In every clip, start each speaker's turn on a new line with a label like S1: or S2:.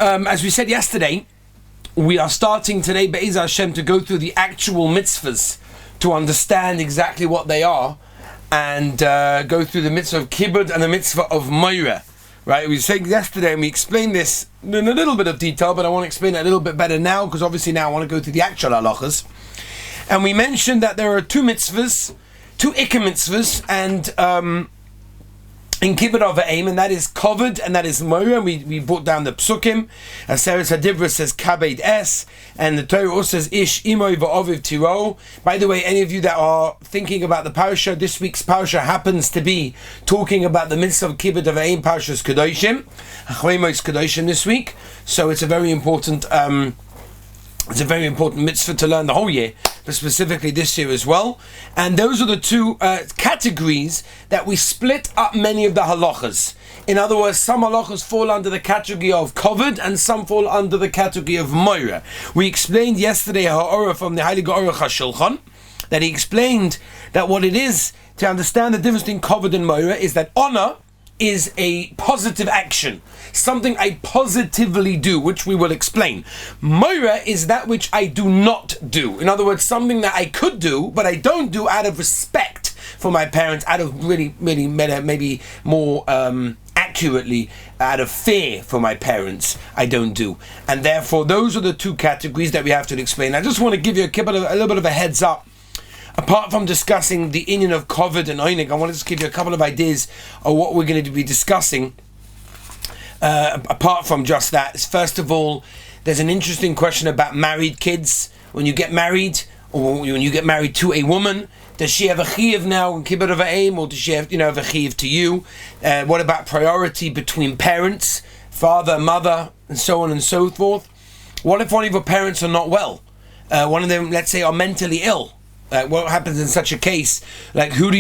S1: as we said yesterday, we are starting today, Be'ez Hashem, to go through the actual mitzvahs to understand exactly what they are, and go through the mitzvah of Kibbud and the mitzvah of Moira. Right? We said yesterday, and we explained this in a little bit of detail, but I want to explain it a little bit better now, because obviously now I want to go through the actual halachas. And we mentioned that there are two mitzvahs, two ikka mitzvahs, and in Kibbud Av V'em, and that is Kibbud and that is Moira. We brought down the psukim. Seres Hadibra says Kabed Es, and the Torah also says Ish Imoy V'Oviv Tiro. By the way, any of you that are thinking about the parasha, this week's parasha happens to be talking about the mitzvah of Kibbud Av V'em, Parashas Kedoshim, Achleimos Kedoshim this week. So it's a very important mitzvah to learn the whole year, but specifically this year as well. And those are the two categories that we split up many of the halachas. In other words, some halachas fall under the category of Kibbud and some fall under the category of Moira. We explained yesterday ha'ora from the Heilige Aruch HaShulchan, that he explained that what it is to understand the difference between Kibbud and Moira is that honor is a positive action, something I positively do, which we will explain. Moira is that which I do not do. In other words, something that I could do, but I don't do out of respect for my parents, out of really maybe more accurately, out of fear for my parents, I don't do. And therefore, those are the two categories that we have to explain. I just want to give you a little bit of a heads up. Apart from discussing the inyan of Kibbud and Einig, I want to just give you a couple of ideas of what we're going to be discussing. Apart from just that, first of all, there's an interesting question about married kids. When you get married, or when you get married to a woman, does she have a chiyuv now in Kibbud Av V'em, or does she have a chiyuv to you? What about priority between parents, father, mother, and so on and so forth? What if one of your parents are not well? One of them, let's say, are mentally ill. What happens in such a case? Like, what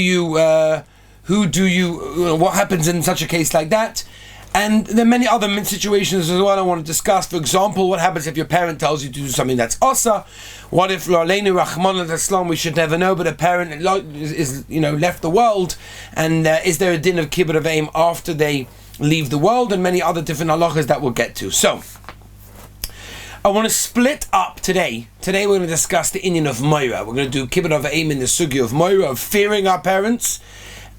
S1: happens in such a case like that? And there are many other situations as well I want to discuss. For example, what happens if your parent tells you to do something that's osa? What if Laleinu Rahman al-Islam, we should never know, but a parent is left the world, and is there a din of Kibbud Av V'em after they leave the world, and many other different halachas that we'll get to. So I want to split up today. Today we're going to discuss the inyan of Moira. We're going to do Kibbud Av V'em in the sugi of Moira, of fearing our parents.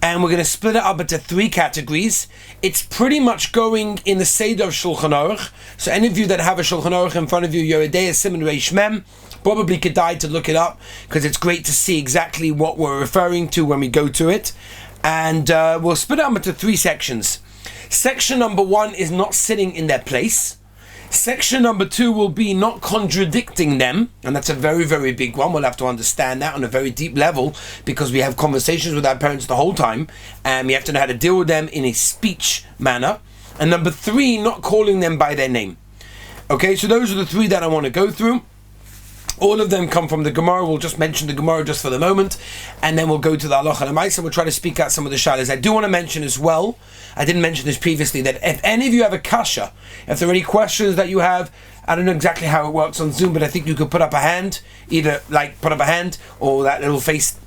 S1: And we're going to split it up into three categories. It's pretty much going in the Seder of Shulchan Aruch. So any of you that have a Shulchan Aruch in front of you, Yoredei Siman Reish Mem, probably could die to look it up, because it's great to see exactly what we're referring to when we go to it. And we'll split it up into three sections. Section number 1 is not sitting in their place. Section number 2 will be not contradicting them, and that's a very, very big one. We'll have to understand that on a very deep level, because we have conversations with our parents the whole time, and we have to know how to deal with them in a speech manner. And number 3, not calling them by their name. Okay, so those are the 3 that I want to go through. All of them come from the Gemara. We'll just mention the Gemara just for the moment, and then we'll go to the Halacha and Maisa. We'll try to speak out some of the shalas. I do want to mention as well, I didn't mention this previously, that if any of you have a kasha, if there are any questions that you have, I don't know exactly how it works on Zoom, but I think you could put up a hand, either like put up a hand or that little face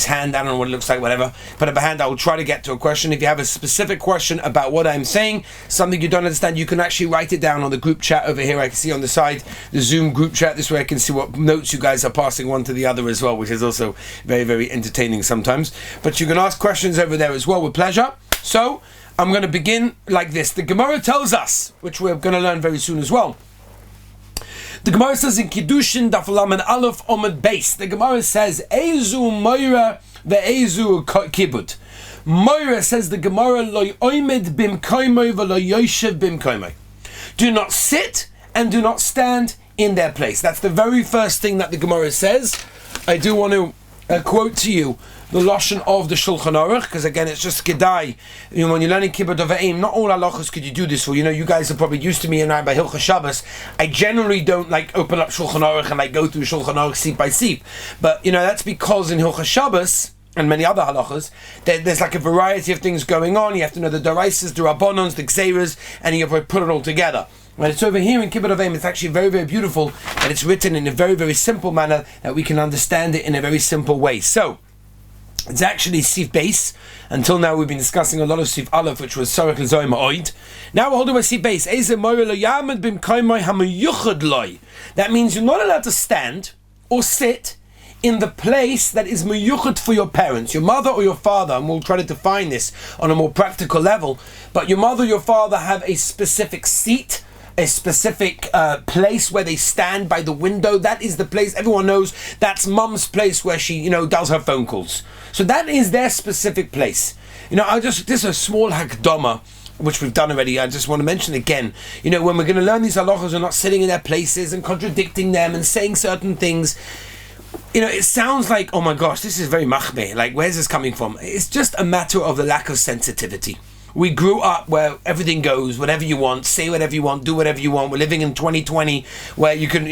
S1: hand, I don't know what it looks like, whatever. Put up a hand, I will try to get to a question. If you have a specific question about what I'm saying, something you don't understand, you can actually write it down on the group chat over here. I can see on the side the Zoom group chat. This way I can see what notes you guys are passing one to the other as well, which is also very, very entertaining sometimes. But you can ask questions over there as well with pleasure. So I'm going to begin like this. The Gemara tells us, which we're going to learn very soon as well. The Gemara says in Kiddushin Daf Lamed Aleph Omid Beis. The Gemara says Eizu Moira ve'Eizu Kibbud. Moira, says the Gemara, Lo Oimid Bimkoimoi ve'Lo Yoshev Bimkoimoi. Do not sit and do not stand in their place. That's the very first thing that the Gemara says. I do want to quote to you the lashon of the Shulchan Aruch, because again it's just kedai. When you're learning Kibbud Av V'em, not all halachas could you do this for. You guys are probably used to me and I by Hilchas Shabbos. I generally don't open up Shulchan Aruch and go through Shulchan Aruch seat by seat. But that's because in Hilchas Shabbos and many other halachas, there's a variety of things going on. You have to know the daraisas, the rabbanons, the gzeiras, and you have to put it all together. When it's over here in Kibbud Av V'em, it's actually very, very beautiful, and it's written in a very, very simple manner that we can understand it in a very simple way. So It's actually Sif Beis. Until now, we've been discussing a lot of Sif Aleph, which was Sorach L'Zoy Ma'oid. Now we're holding by Sif Beis. That means you're not allowed to stand or sit in the place that is meyuchad for your parents, your mother or your father, and we'll try to define this on a more practical level. But your mother or your father have a specific seat, a specific place where they stand by the window. That is the place everyone knows. That's mum's place where she, does her phone calls. So that is their specific place. This is a small hakdama, which we've done already. I just want to mention again. When we're going to learn these halachas, we're not sitting in their places and contradicting them and saying certain things. It sounds like, oh my gosh, this is very machmeh. Like, where's this coming from? It's just a matter of the lack of sensitivity. We grew up where everything goes, whatever you want, say whatever you want, do whatever you want. We're living in 2020 where you can,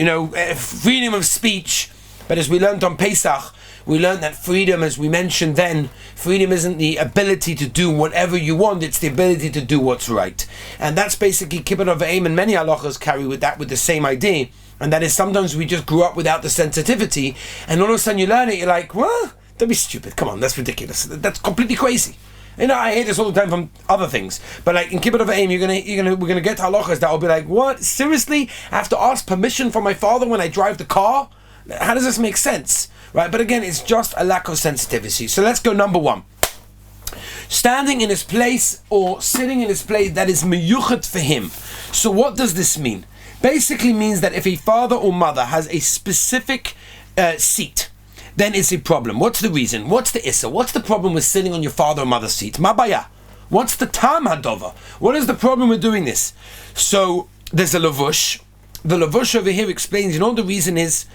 S1: freedom of speech. But as we learned on Pesach, we learned that freedom, as we mentioned then, freedom isn't the ability to do whatever you want, it's the ability to do what's right. And that's basically Kibbud Av V'em, and many halachas carry with the same idea. And that is sometimes we just grew up without the sensitivity, and all of a sudden you learn it, you're like, what? Don't be stupid, come on, that's ridiculous. That's completely crazy. I hear this all the time from other things. But like in Kibbud Av V'em, we're gonna get halachas that will be like, what? Seriously? I have to ask permission from my father when I drive the car? How does this make sense? Right? But again, it's just a lack of sensitivity. So let's go number one. Standing in his place or sitting in his place that is meyuchat for him. So what does this mean? Basically means that if a father or mother has a specific seat, then it's a problem. What's the reason? What's the issa? What's the problem with sitting on your father or mother's seat? Mabaya. What's the tam hadova? What is the problem with doing this? So there's a lavush. The lavush over here explains, the reason is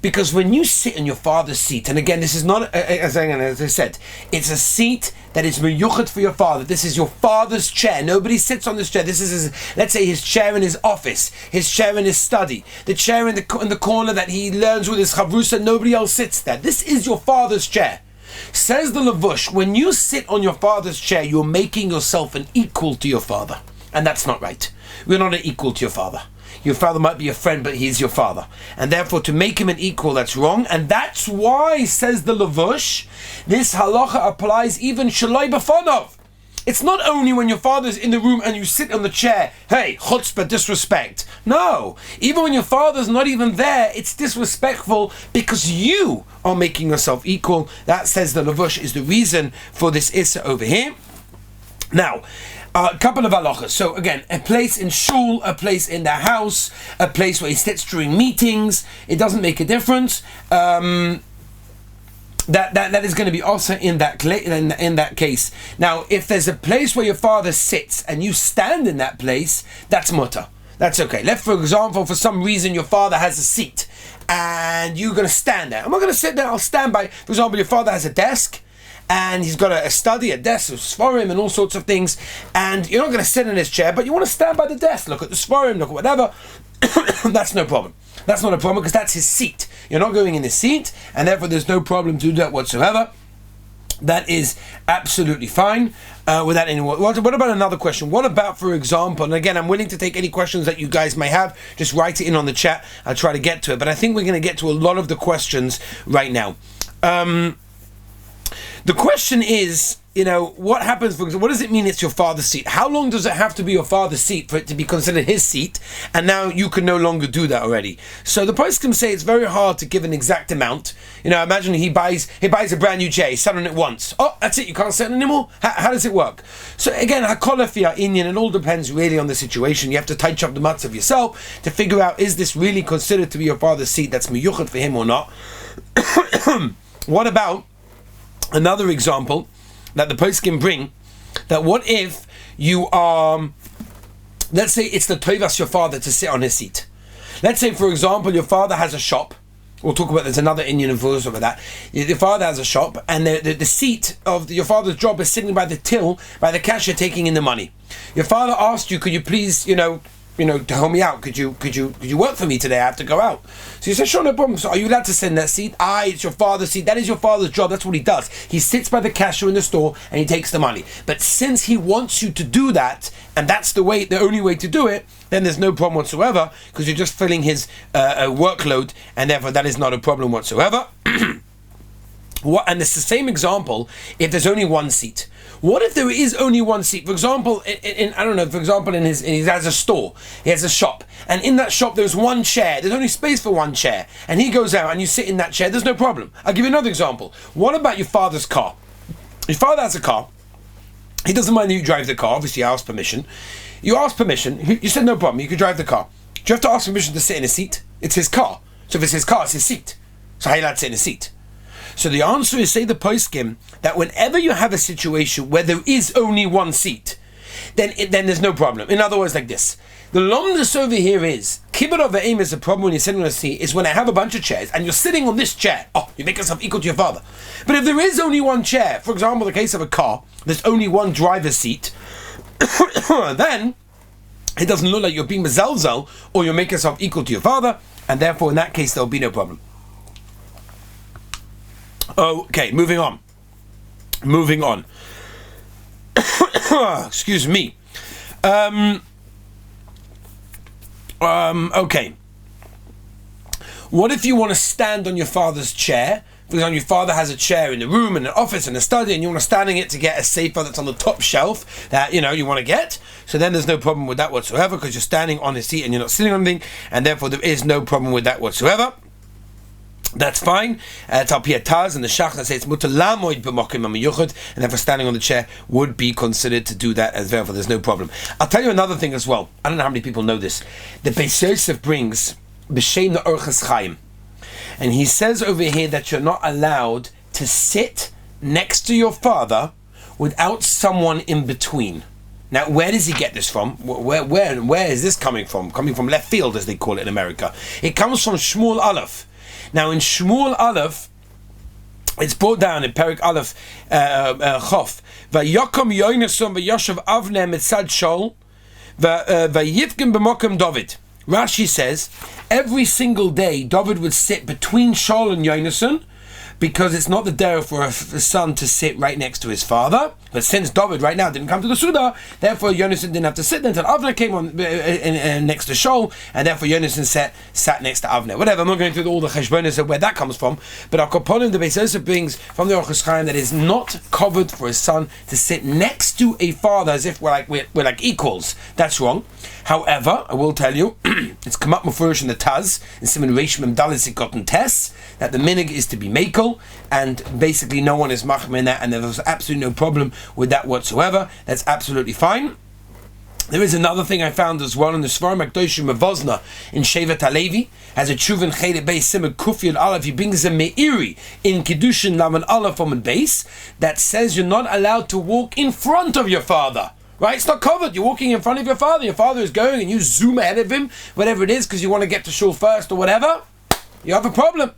S1: because when you sit in your father's seat, and again, this is not, as I said, it's a seat that is meyuchat for your father. This is your father's chair. Nobody sits on this chair. This is, let's say, his chair in his office, his chair in his study, the chair in the corner that he learns with his chavrusa. Nobody else sits there. This is your father's chair. Says the lavush, when you sit on your father's chair, you're making yourself an equal to your father. And that's not right. We're not an equal to your father. Your father might be a friend, but he's your father. And therefore, to make him an equal, that's wrong. And that's why, says the Lavush, this halacha applies even shalai b'fanov. It's not only when your father's in the room and you sit on the chair, hey, chutzpah, disrespect. No, even when your father's not even there, it's disrespectful because you are making yourself equal. That, says the Lavush, is the reason for this issa over here. Now, a couple of halachas. So again, a place in shul, a place in the house, a place where he sits during meetings. It doesn't make a difference. That is going to be also in that case. Now, if there's a place where your father sits and you stand in that place, that's mutter. That's okay. For example, for some reason your father has a seat and you're going to stand there. I'm not going to sit there. I'll stand by. For example, your father has a desk. And he's got a study, a desk of Sforim and all sorts of things. And you're not going to sit in his chair, but you want to stand by the desk, look at the Sforim, look at whatever. That's no problem. That's not a problem because that's his seat. You're not going in his seat, and therefore there's no problem to do that whatsoever. That is absolutely fine without any... What about another question? What about, for example, and again, I'm willing to take any questions that you guys may have. Just write it in on the chat. I'll try to get to it. But I think we're going to get to a lot of the questions right now. The question is, what happens, for example, what does it mean it's your father's seat? How long does it have to be your father's seat for it to be considered his seat? And now you can no longer do that already. So the poskim say it's very hard to give an exact amount. Imagine he buys a brand new chair, he sat on it once. Oh, that's it, you can't sit on it anymore? How does it work? So again, hakola fi ha'inyan, it all depends really on the situation. You have to touch up the matz of yourself to figure out, is this really considered to be your father's seat that's miyuchat for him or not? What about another example that the poskim bring, that what if you are, let's say it's the tovas your father to sit on his seat. Let's say, for example, your father has a shop. We'll talk about, there's another Indian influence over that. Your father has a shop, and the seat of your father's job is sitting by the till, by the cashier taking in the money. Your father asked you, could you please, to help me out, could you work for me today? I have to go out. So you say, sure, no problem. So are you allowed to sit in that seat? It's your father's seat. That is your father's job. That's what he does. He sits by the cashier in the store and he takes the money. But since he wants you to do that, and that's the only way to do it, then there's no problem whatsoever, because you're just filling his workload, and therefore that is not a problem whatsoever. And it's the same example if there's only one seat. What if there is only one seat? For example, he has a store, he has a shop, and in that shop there's one chair, there's only space for one chair, and he goes out and you sit in that chair, there's no problem. I'll give you another example. What about your father's car? Your father has a car, he doesn't mind that you drive the car, obviously you ask permission. You ask permission, you said no problem, you can drive the car. Do you have to ask permission to sit in a seat? It's his car. So if it's his car, it's his seat. So how you allowed to sit in a seat? So the answer is, say the poskim, that whenever you have a situation where there is only one seat, then there's no problem. In other words, like this. The lomdus over here is, Kibbud Av V'em is a problem when you're sitting on a seat, is when I have a bunch of chairs and you're sitting on this chair. Oh, you make yourself equal to your father. But if there is only one chair, for example, the case of a car, there's only one driver's seat, then it doesn't look like you're being mezalzel or you make yourself equal to your father, and therefore in that case there'll be no problem. Okay, moving on. Excuse me. Okay. What if you want to stand on your father's chair? For example, your father has a chair in the room, in an office, in a study, and you want to stand in it to get a sefer that's on the top shelf that, you want to get. So then there's no problem with that whatsoever, because you're standing on his seat and you're not sitting on anything, and therefore there is no problem with that whatsoever. That's fine. It's al pi Taz and the Shach that says mutar lamoid b'mokim hamiyuchad, and therefore standing on the chair would be considered to do that as well. There's no problem. I'll tell you another thing as well. I don't know how many people know this. The Beis Yosef brings b'shem the Orchos Chaim, and he says over here that you're not allowed to sit next to your father without someone in between. Now, where does he get this from? Where is this coming from? Coming from left field, as they call it in America. It comes from Shmuel Aleph. Now in Shmuel Aleph, it's brought down in Perik Aleph Chof. Vayokom Yonason v'Yoshev Avnei mitzad Shol vayivkim b'mokem David. Rashi says every single day David would sit between Shol and Yonason, because it's not the derech for a son to sit right next to his father. But since David right now didn't come to the Suda, therefore Yonason didn't have to sit there until Avner came on next to Shaul, and therefore Yonason sat next to Avner. Whatever, I'm not going through all the cheshbonos of where that comes from, but our Koponim, the Beis Yosef brings from the Orchos Chaim that is not covered for a son to sit next to a father as if we're like equals. That's wrong. However, I will tell you, it's come up mufurish in the Taz, in Simon Reish Mem Daled Sikot and Tes, that the minig is to be mekel, and basically no one is machmir in that, and there's absolutely no problem with that whatsoever. That's absolutely fine. There is another thing I found as well in the Svar Makdoshim of Vosna in Shevet HaLevi, as a Tshuvan Cheder Beis Simon Kufiyad Aleph, he brings a Meiri in Kiddushin Laman Aleph on base that says you're not allowed to walk in front of your father. Right? It's not covered. You're walking in front of your father. Your father is going and you zoom ahead of him, whatever it is, because you want to get to shul first or whatever. You have a problem.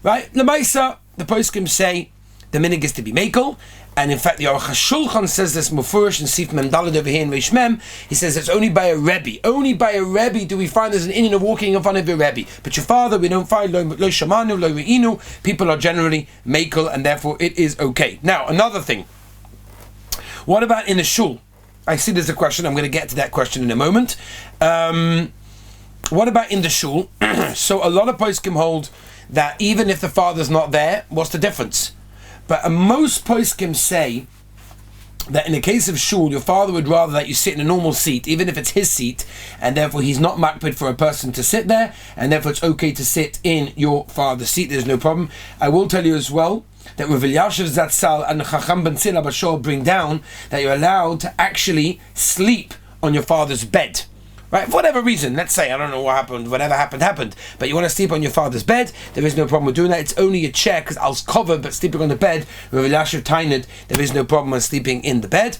S1: Right? Lemaisa, the poskim say the minig is to be mekel, and in fact the Aruch HaShulchan says this mufurish in Sif Mem Daled over here in Reish Mem. He says it's only by a Rebbe. Only by a Rebbe do we find there's an inyan of walking in front of your Rebbe. But your father, we don't find lo shamanu, lo re'inu. People are generally mekel, and therefore it is okay. Now, another thing. What about in a shul? I see there's a question. I'm going to get to that question in a moment. What about in the shul? So a lot of poskim hold that even if the father's not there, what's the difference? But most poskim say that in the case of shul, your father would rather that you sit in a normal seat, even if it's his seat, and therefore he's not makpid for a person to sit there, and therefore it's okay to sit in your father's seat. There's no problem. I will tell you as well that Rav Elyashiv Zatzal and Chacham Ben Tzila Bashor bring down that you're allowed to actually sleep on your father's bed. Right? For whatever reason, let's say, I don't know what happened, whatever happened, but you want to sleep on your father's bed, there is no problem with doing that. It's only a chair, because I was covered, but sleeping on the bed, Rav Elyashiv Tainid, there is no problem with sleeping in the bed.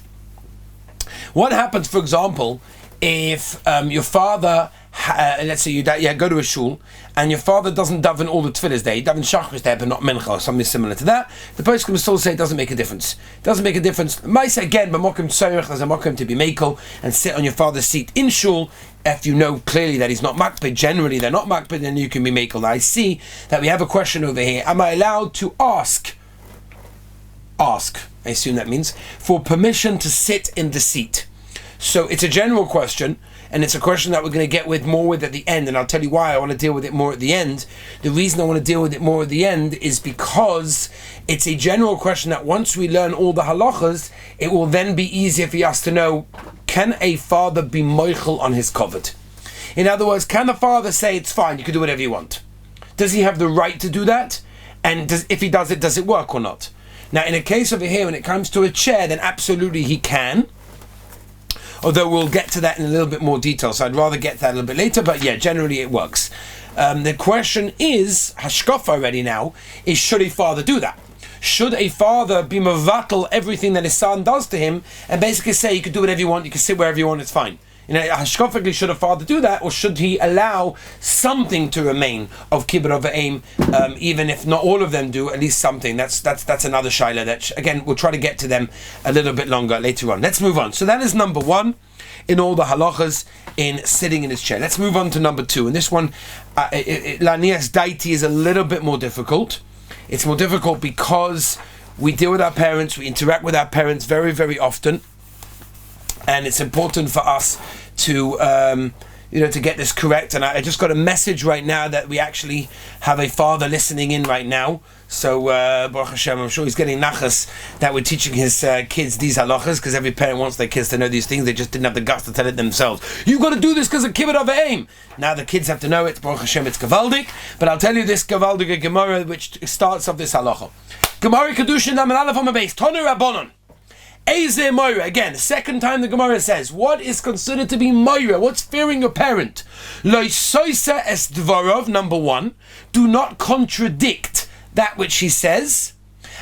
S1: What happens, for example, if your father, let's say you go to a shul, and your father doesn't daven all the tefillahs there, he davens shachris there, but not mincha, or something similar to that, the poskim can still say it doesn't make a difference. It doesn't make a difference. Maisa again, but mokim tzorich, there's a mokim to be mekel, and sit on your father's seat in shul, if you know clearly that he's not makpid. Generally they're not makpid, then you can be mekel. I see that we have a question over here. Am I allowed to ask, I assume that means, for permission to sit in the seat? So it's a general question, and it's a question that we're going to get more with at the end, and I'll tell you why I want to deal with it more at the end. The reason I want to deal with it more at the end is because it's a general question that once we learn all the halachas, it will then be easier for us to know, can a father be moichel on his covet? In other words, can the father say it's fine, you can do whatever you want? Does he have the right to do that? And if he does it work or not? Now, in a case over here, when it comes to a chair, then absolutely he can. Although we'll get to that in a little bit more detail, so I'd rather get to that a little bit later, but yeah, generally it works. The question is, hashkafa already now, is should a father do that? Should a father be mevatel everything that his son does to him, and basically say, you can do whatever you want, you can sit wherever you want, it's fine? Hashkafically, should a father do that, or should he allow something to remain of Kibbud Av V'em, even if not all of them do, at least something? That's another shaila that, again, we'll try to get to them a little bit longer later on. Let's move on. So that is number one in all the halachas in sitting in his chair. Let's move on to number two. And this one, Lanias Daiti, is a little bit more difficult. It's more difficult because we deal with our parents, we interact with our parents very, very often. And it's important for us to, to get this correct. And I just got a message right now that we actually have a father listening in right now. So, Baruch Hashem, I'm sure he's getting nachas that we're teaching his kids these halachas, because every parent wants their kids to know these things. They just didn't have the guts to tell it themselves. You've got to do this because of Kibbud Av V'em. Now the kids have to know it. Baruch Hashem, it's gavaldik. But I'll tell you this gavaldik Gemara, which starts off this halacha. Gemara Kedushin Lamed Aleph on my base. Tonu Rabbanon. Eze Moira, again, the second time the Gemara says, what is considered to be Moira? What's fearing your parent? Lo soisa es dvarov, number one, do not contradict that which he says.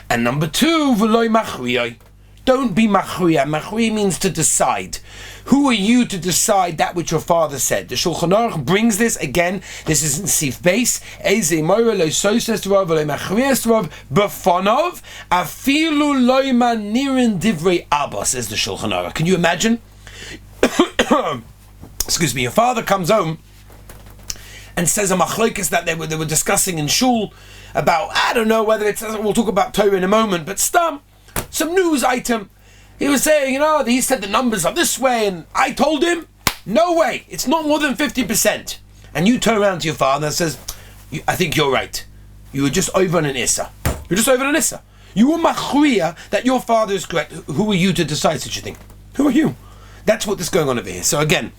S1: And number two, v'loi machriyoi, don't be machriya. Machriya means to decide. Who are you to decide that which your father said? The Shulchan Aruch brings this again. This is in Sif Beis. Eze moira lo soses dvarav lo machrias dvarav b'fanov afilu lo manirin divrei abba, says the Shulchan Aruch. Can you imagine? Excuse me. Your father comes home and says a machlokes that they were discussing in shul about, I don't know whether it's, we'll talk about Torah in a moment, but some news item. He was saying, he said the numbers are this way, and I told him, no way, it's not more than 50%. And you turn around to your father and says, I think you're right. You were just over on an Issa. You're just over on an Issa. You were machriya that your father is correct. Who are you to decide such a thing? Who are you? That's what is going on over here. So again,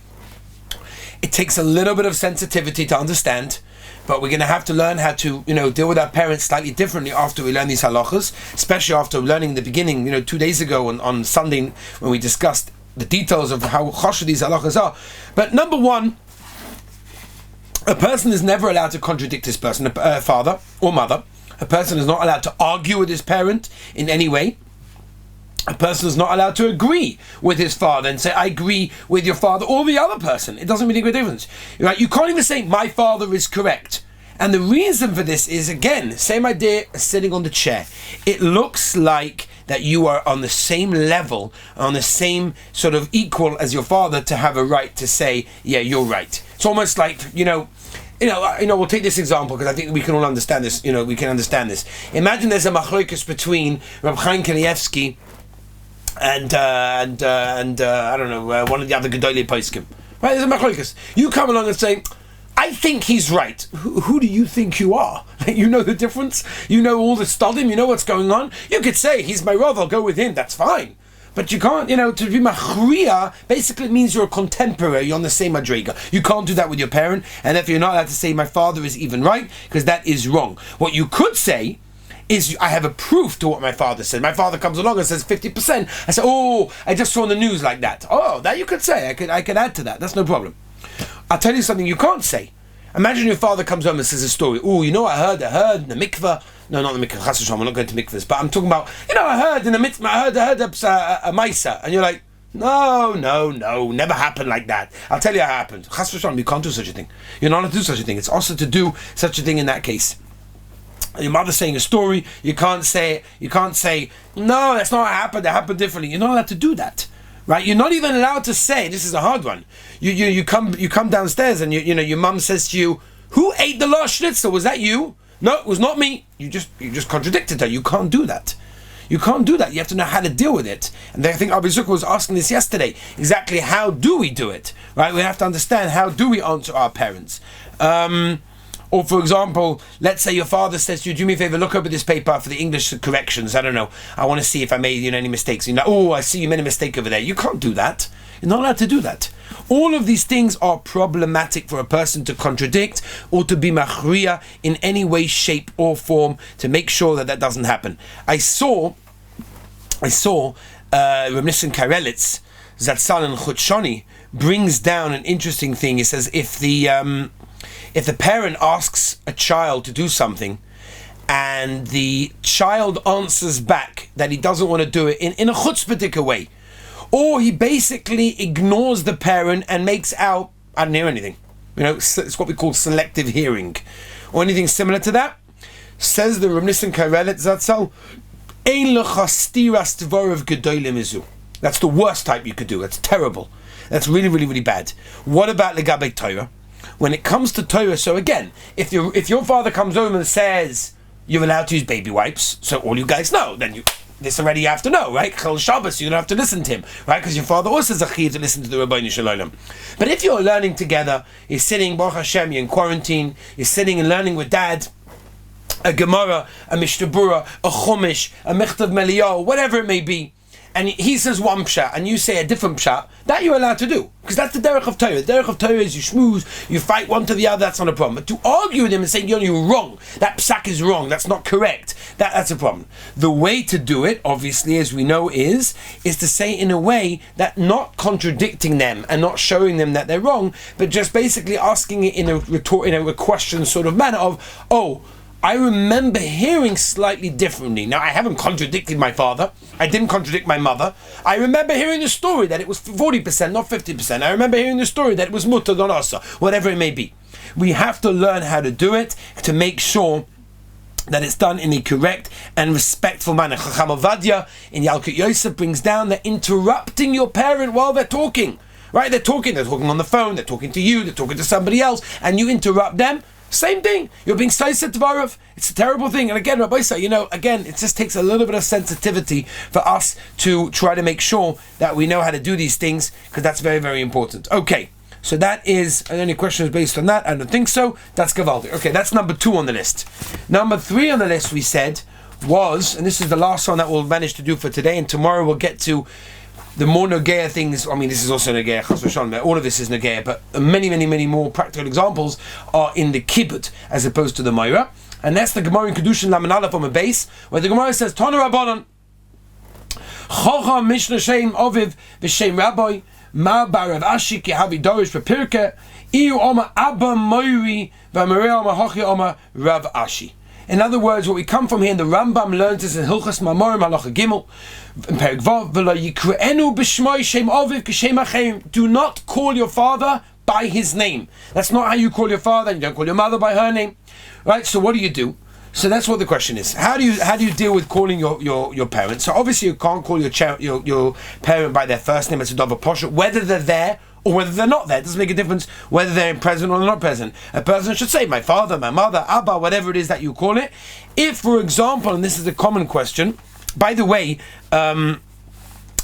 S1: it takes a little bit of sensitivity to understand, but we're going to have to learn how to, deal with our parents slightly differently after we learn these halachas, especially after learning in the beginning, 2 days ago on Sunday when we discussed the details of how choshev these halachas are. But number one, a person is never allowed to contradict his person, father or mother. A person is not allowed to argue with his parent in any way. A person is not allowed to agree with his father and say, I agree with your father or the other person. It doesn't really make a difference. Right? You can't even say, my father is correct. And the reason for this is, again, same idea as sitting on the chair. It looks like that you are on the same level, on the same sort of equal as your father to have a right to say, yeah, you're right. It's almost like, we'll take this example because I think we can all understand this. We can understand this. Imagine there's a machlokes between Reb Chaim Kanievsky and I don't know, one of the other Gedolei Poskim. Right, there's a machlokes. You come along and say, I think he's right. Who do you think you are? You know the difference? You know all the studim? You know what's going on? You could say, he's my Rav, I'll go with him, that's fine. But you can't, to be machriya basically means you're a contemporary, you're on the same madriga. You can't do that with your parent, and therefore you're not allowed to say, my father is even right, because that is wrong. What you could say is, I have a proof to what my father said. My father comes along and says 50%. I say, I just saw on the news like that. Oh, that you could say. I could add to that. That's no problem. I'll tell you something you can't say. Imagine your father comes home and says a story. I heard in the mikveh. No, not the mikveh. Chas v'shalom, we're not going to mikvehs. But I'm talking about, I heard in the mitzvah, I heard a maisa. And you're like, no, never happened like that. I'll tell you how it happened. Chas v'shalom, you can't do such a thing. You're not allowed to do such a thing. It's also to do such a thing in that case. Your mother's saying a story, you can't say, no, that's not what happened, that happened differently. You're not allowed to do that. Right? You're not even allowed to say, this is a hard one. You come downstairs and your mum says to you, who ate the last schnitzel? Was that you? No, it was not me. You just contradicted her. You can't do that. You can't do that. You have to know how to deal with it. And I think Abu Zucker was asking this yesterday. Exactly how do we do it? Right? We have to understand how do we answer our parents. Or for example, let's say your father says to you, do me a favor, look over this paper for the English corrections. I don't know. I want to see if I made any mistakes. You're like, oh, I see you made a mistake over there. You can't do that. You're not allowed to do that. All of these things are problematic for a person to contradict or to be machriya in any way, shape or form to make sure that doesn't happen. I saw Reb Nissan Karelitz, Zatzal and Chutshani, brings down an interesting thing. He says if the parent asks a child to do something and the child answers back that he doesn't want to do it in a chutzpahdik way, or he basically ignores the parent and makes out, I didn't hear anything. It's what we call selective hearing, or anything similar to that. Says the Reb Nissan Karelitz Zatzal, Ein lecha stiras dvorav gedolim izu. That's the worst type you could do. That's terrible. That's really, really, really bad. What about legabei Torah? When it comes to Torah, so again, if your father comes over and says you're allowed to use baby wipes, so all you guys know, then this already you have to know, right? Chol Shabbos, you don't have to listen to him, right? Because your father also is a chiyuv to listen to the Rabbeinu Shalom. But if you're learning together, you're sitting, Baruch Hashem, you're in quarantine, you're sitting and learning with dad, a Gemara, a Mishnah Berurah, a Chumash, a Mechtav Meliyahu, whatever it may be, and he says one pshat and you say a different pshat, that you're allowed to do, because that's the derech of Torah. The derech of Torah is you schmooze, you fight one to the other, that's not a problem. But to argue with him and say, you're wrong, that psak is wrong, that's not correct, that's a problem. The way to do it, obviously, as we know, is to say in a way that not contradicting them and not showing them that they're wrong, but just basically asking it in a question sort of manner of, oh, I remember hearing slightly differently. Now, I haven't contradicted my father. I didn't contradict my mother. I remember hearing the story that it was 40%, not 50%. I remember hearing the story that it was mutter, not asa, whatever it may be. We have to learn how to do it to make sure that it's done in a correct and respectful manner. Chacham Ovadia in Yalkut Yosef brings down that interrupting your parent while they're talking. Right? They're talking on the phone, they're talking to you, they're talking to somebody else, and you interrupt them. Same thing. You're being Saiset Dvarav. It's a terrible thing. And again, Rabbi Say, again, it just takes a little bit of sensitivity for us to try to make sure that we know how to do these things, because that's very, very important. Okay, so that is, any questions based on that? I don't think so. That's Gavaldi. Okay, that's number 2 on the list. Number 3 on the list, we said, was, and this is the last one that we'll manage to do for today, and tomorrow we'll get to the more Nogea things. I mean, this is also Nogea, Chas v'Shalom, all of this is Nogea, but many, many, many more practical examples are in the Kibbud as opposed to the Moira. And that's the Gemara in Kedushin Laman Aleph on the base, where the Gemara says, Tana Rabbanon, Chocham Mishnah Shem Oviv V'Shem Rabbi, Ma Barav Ashi Ki Havi Dorish V'Pirke, Iu Oma Abba Moiri V'Amarei Oma Hochi Oma Rav Ashi. In other words, what we come from here, and the Rambam learns this in Hilchas Mamorim Halacha Gimel, in Perek Vav, V'lo Yikre'enu b'Shmoi Shem Oviv K'Shem Achim. Do not call your father by his name. That's not how you call your father, and you don't call your mother by her name. Right? So what do? So that's what the question is. How do you deal with calling your parents? So obviously you can't call your parent by their first name. It's a Dava Posha, whether they're there or whether they're not there. It doesn't make a difference whether they're present or they're not present. A person should say, my father, my mother, Abba, whatever it is that you call it. If, for example, and this is a common question, by the way, the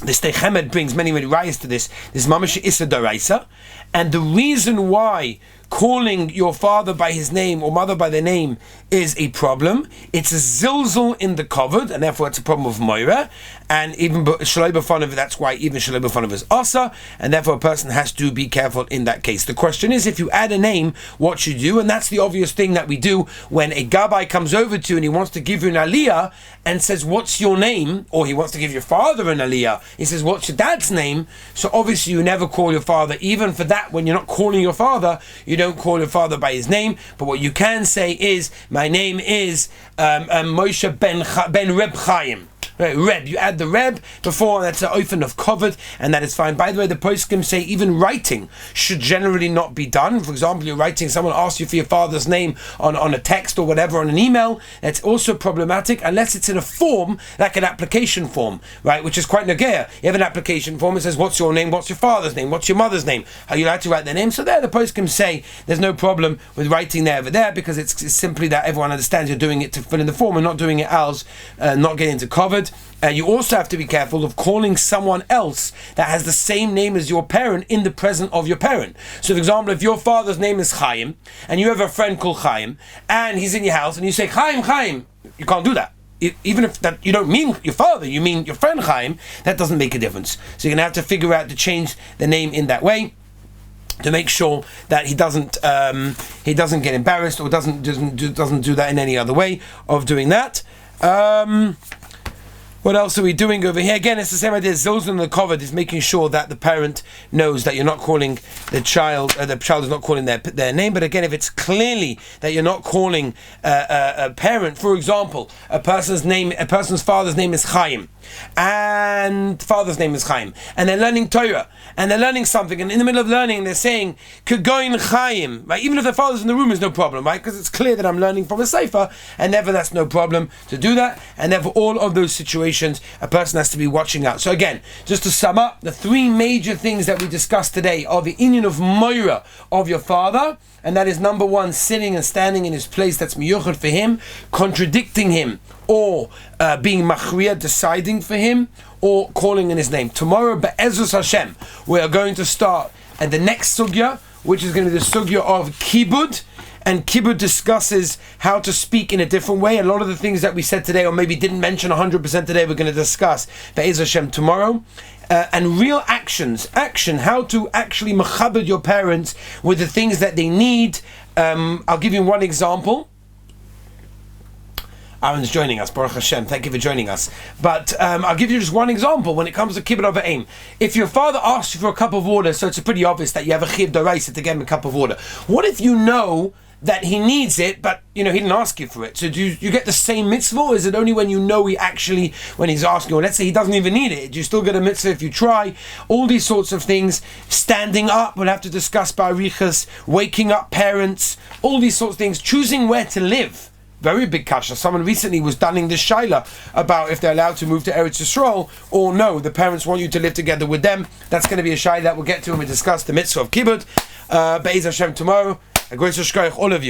S1: Stei Chemed brings many, many rayas to this. This Mamash Issa Daraisa. And the reason why calling your father by his name or mother by their name is a problem, it's a zilzul in the kavod, and therefore it's a problem of moira, and even shaloi b'fanav, that's why even shaloi b'fanav is asa, and therefore a person has to be careful in that case. The question is, if you add a name, what should you do? And that's the obvious thing that we do when a gabbai comes over to you and he wants to give you an aliyah and says, what's your name? Or he wants to give your father an aliyah, he says, what's your dad's name? So obviously you never call your father, even for that, when you're not calling your father, you don't call your father by his name, but what you can say is, my name is Moshe ben Reb Chaim. Right, Reb, you add the Reb before, that's an ofen of covered, and that is fine. By the way, the poskim say even writing should generally not be done. For example, you're writing, someone asks you for your father's name on a text or whatever, on an email, that's also problematic, unless it's in a form, like an application form, right, which is quite nagea. You have an application form, it says, what's your name, what's your father's name, what's your mother's name, are you allowed to write their name? So there, the poskim say, there's no problem with writing there over there, because it's simply that everyone understands you're doing it to fill in the form and not doing it as, not getting into covered. And you also have to be careful of calling someone else that has the same name as your parent in the presence of your parent. So, for example, if your father's name is Chaim, and you have a friend called Chaim, and he's in your house, and you say, Chaim, Chaim, you can't do that. Even if that you don't mean your father, you mean your friend Chaim, that doesn't make a difference. So you're going to have to figure out to change the name in that way, to make sure that he doesn't get embarrassed, or doesn't do that in any other way of doing that. What else are we doing over here? Again, it's the same idea. Zilzal in the covered is making sure that the parent knows that you're not calling the child is not calling their name. But again, if it's clearly that you're not calling a parent, for example, a person's father's name is Chaim, and father's name is Chaim, and they're learning Torah, and they're learning something, and in the middle of learning, they're saying Kegoin Chaim, right? Even if the father's in the room, is no problem, right? Because it's clear that I'm learning from a sefer, and therefore that's no problem to do that, and therefore all of those situations a person has to be watching out. So again, just to sum up, the three major things that we discussed today are the inyan of moira of your father, and that is number one, sitting and standing in his place, that's miyuchad for him, contradicting him, or being machriya, deciding for him, or calling in his name. Tomorrow, be'ezus Hashem, we are going to start at the next sugya, which is going to be the sugya of Kibbud. And Kibbud discusses how to speak in a different way. A lot of the things that we said today, or maybe didn't mention 100% today, we're going to discuss Be'ez Hashem tomorrow. And real action, how to actually mechabed your parents with the things that they need. I'll give you one example. Aaron's joining us, Baruch Hashem, thank you for joining us. But I'll give you just one example when it comes to Kibbud Av V'em. If your father asks you for a cup of water, so it's pretty obvious that you have a chiv d'oraisa to get him a cup of water. What if you know that he needs it, but he didn't ask you for it? So do you get the same mitzvah, or is it only when you know when he's asking, or let's say he doesn't even need it, do you still get a mitzvah if you try? All these sorts of things. Standing up, we'll have to discuss barichas, waking up parents, all these sorts of things. Choosing where to live. Very big kasha. Someone recently was dunning this shaila about if they're allowed to move to Eretz Yisrael, or no, the parents want you to live together with them. That's going to be a shaila that we'll get to when we discuss the mitzvah of Kibbud. Be'ez Hashem tomorrow. A great shkoyach, all of you.